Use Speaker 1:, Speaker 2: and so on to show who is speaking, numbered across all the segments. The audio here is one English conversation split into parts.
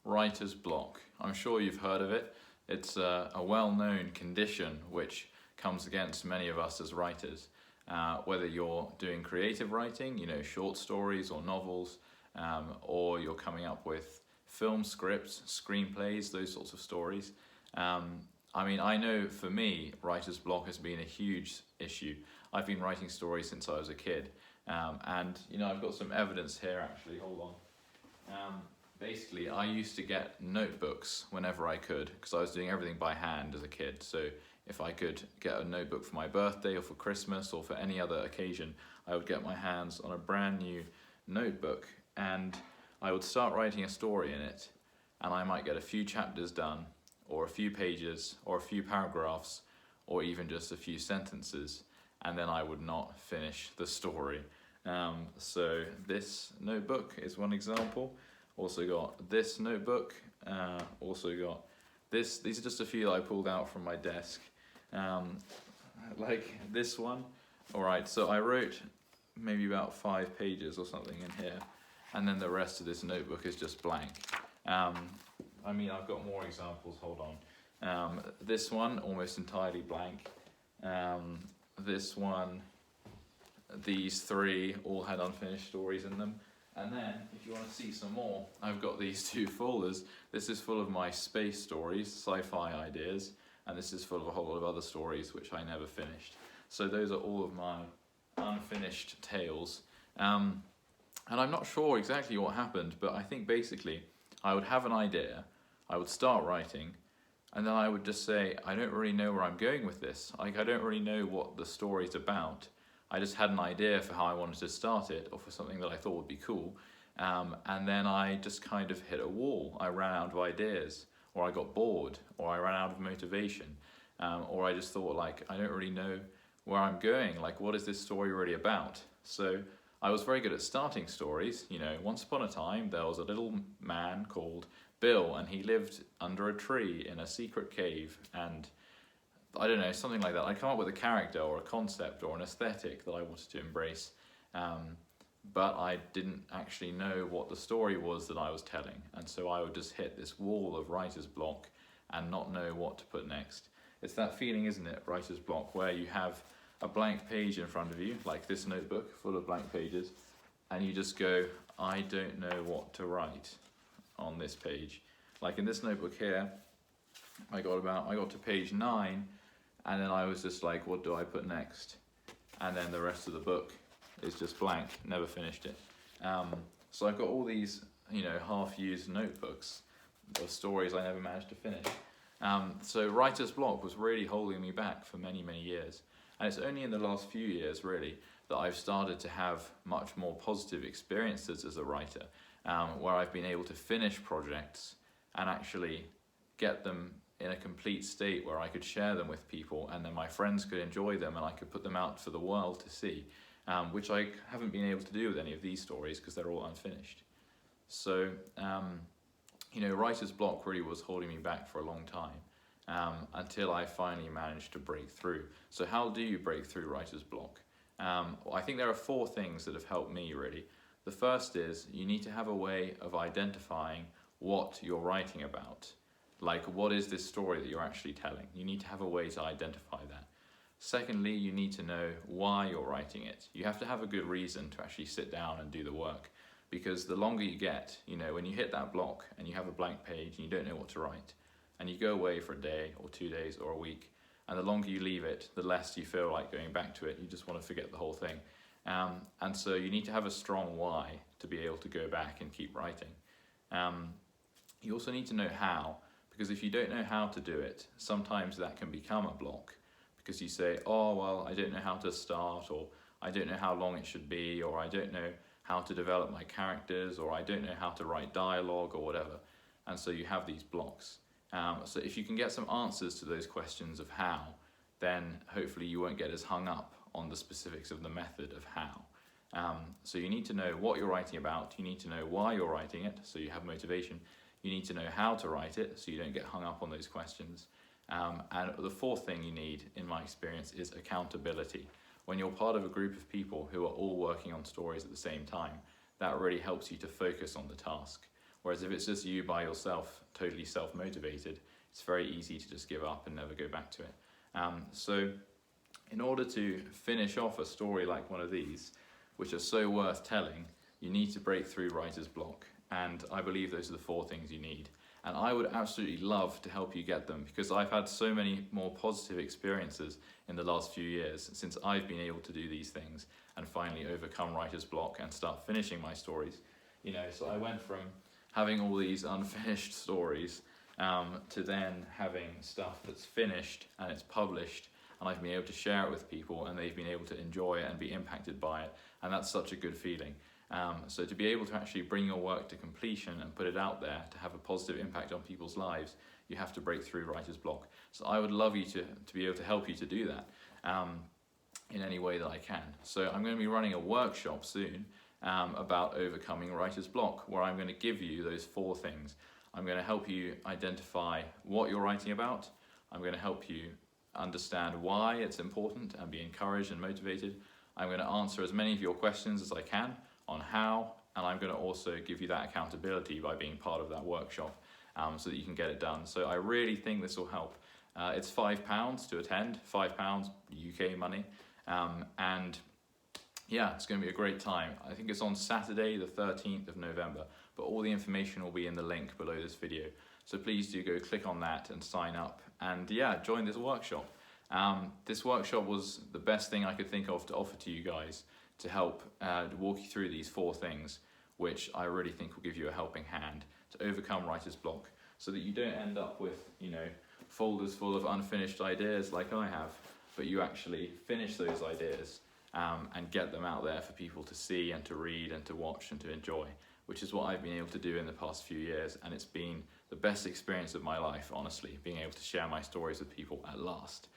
Speaker 1: Writer's block. I'm sure you've heard of it. It's a well-known condition which comes against many of us as writers. Whether you're doing creative writing, short stories or novels, or you're coming up with film scripts, screenplays, those sorts of stories. I know for me, writer's block has been a huge issue. I've been writing stories since I was a kid. And I've got some evidence here actually, hold on. Basically, I used to get notebooks whenever I could, because I was doing everything by hand as a kid. So if I could get a notebook for my birthday or for Christmas or for any other occasion, I would get my hands on a brand new notebook and I would start writing a story in it, and I might get a few chapters done, or a few pages, or a few paragraphs, or even just a few sentences, and then I would not finish the story. So this notebook is one example. Also got this notebook, also got this. These are just a few that I pulled out from my desk. Like this one. Alright, so I wrote maybe about 5 pages or something in here, and then the rest of this notebook is just blank. I've got more examples, hold on. This one, almost entirely blank. This one, these 3 all had unfinished stories in them. And then, if you want to see some more, I've got these 2 folders. This is full of my space stories, sci-fi ideas, and this is full of a whole lot of other stories which I never finished. So those are all of my unfinished tales. And I'm not sure exactly what happened, but I think basically I would have an idea, I would start writing, and then I would just say, I don't really know where I'm going with this. I don't really know what the story's about. I just had an idea for how I wanted to start it, or for something that I thought would be cool, and then I just kind of hit a wall. I ran out of ideas, or I got bored, or I ran out of motivation, or I just thought, I don't really know where I'm going, what is this story really about? So I was very good at starting stories. Once upon a time there was a little man called Bill, and he lived under a tree in a secret cave, and I don't know, something like that. I'd come up with a character or a concept or an aesthetic that I wanted to embrace, but I didn't actually know what the story was that I was telling, and so I would just hit this wall of writer's block and not know what to put next. It's that feeling, isn't it, writer's block, where you have a blank page in front of you, like this notebook full of blank pages, and you just go, I don't know what to write on this page. Like in this notebook here, I got to page 9, and then I was just like, what do I put next? And then the rest of the book is just blank, never finished it. So I've got all these, half-used notebooks of stories I never managed to finish. So writer's block was really holding me back for many, many years. And it's only in the last few years, really, that I've started to have much more positive experiences as a writer, where I've been able to finish projects and actually get them in a complete state where I could share them with people, and then my friends could enjoy them, and I could put them out for the world to see, which I haven't been able to do with any of these stories because they're all unfinished. So, writer's block really was holding me back for a long time, until I finally managed to break through. So how do you break through writer's block? I think there are 4 things that have helped me, really. The first is you need to have a way of identifying what you're writing about. What is this story that you're actually telling? You need to have a way to identify that. Secondly, you need to know why you're writing it. You have to have a good reason to actually sit down and do the work, because the longer you get, when you hit that block and you have a blank page and you don't know what to write, and you go away for a day or 2 days or a week, and the longer you leave it, the less you feel like going back to it. You just want to forget the whole thing. And so you need to have a strong why to be able to go back and keep writing. You also need to know how. Because if you don't know how to do it, sometimes that can become a block, because you say, oh, well, I don't know how to start, or I don't know how long it should be, or I don't know how to develop my characters, or I don't know how to write dialogue or whatever. And so you have these blocks. So if you can get some answers to those questions of how, then hopefully you won't get as hung up on the specifics of the method of how. So you need to know what you're writing about, you need to know why you're writing it, so you have motivation. You need to know how to write it, so you don't get hung up on those questions. And the 4th thing you need, in my experience, is accountability. When you're part of a group of people who are all working on stories at the same time, that really helps you to focus on the task. Whereas if it's just you by yourself, totally self-motivated, it's very easy to just give up and never go back to it. So in order to finish off a story like one of these, which are so worth telling, you need to break through writer's block. And I believe those are the 4 things you need. And I would absolutely love to help you get them, because I've had so many more positive experiences in the last few years since I've been able to do these things and finally overcome writer's block and start finishing my stories. You know, so I went from having all these unfinished stories to then having stuff that's finished and it's published, and I've been able to share it with people and they've been able to enjoy it and be impacted by it, and that's such a good feeling. So to be able to actually bring your work to completion and put it out there to have a positive impact on people's lives, you have to break through writer's block. So I would love you to be able to help you to do that in any way that I can. So I'm going to be running a workshop soon about overcoming writer's block, where I'm going to give you those 4 things. I'm going to help you identify what you're writing about. I'm going to help you understand why it's important and be encouraged and motivated. I'm going to answer as many of your questions as I can on how, and I'm going to also give you that accountability by being part of that workshop so that you can get it done. So I really think this will help. It's £5 to attend, £5 UK money, and yeah, it's going to be a great time. I think it's on Saturday the 13th of November, but all the information will be in the link below this video. So please do go click on that and sign up, and yeah, join this workshop. This workshop was the best thing I could think of to offer to you guys to help walk you through these 4 things, which I really think will give you a helping hand to overcome writer's block, so that you don't end up with, you know, folders full of unfinished ideas like I have, but you actually finish those ideas and get them out there for people to see and to read and to watch and to enjoy, which is what I've been able to do in the past few years, and it's been the best experience of my life, honestly, being able to share my stories with people at last.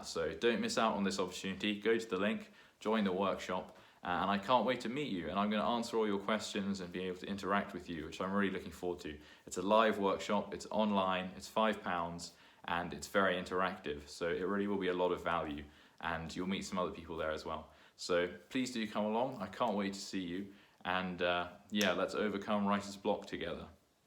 Speaker 1: So don't miss out on this opportunity. Go to the link, join the workshop, and I can't wait to meet you, and I'm going to answer all your questions and be able to interact with you, which I'm really looking forward to. It's a live workshop, it's online, it's £5, and it's very interactive, so it really will be a lot of value, and you'll meet some other people there as well. So please do come along. I can't wait to see you, and yeah, let's overcome writer's block together.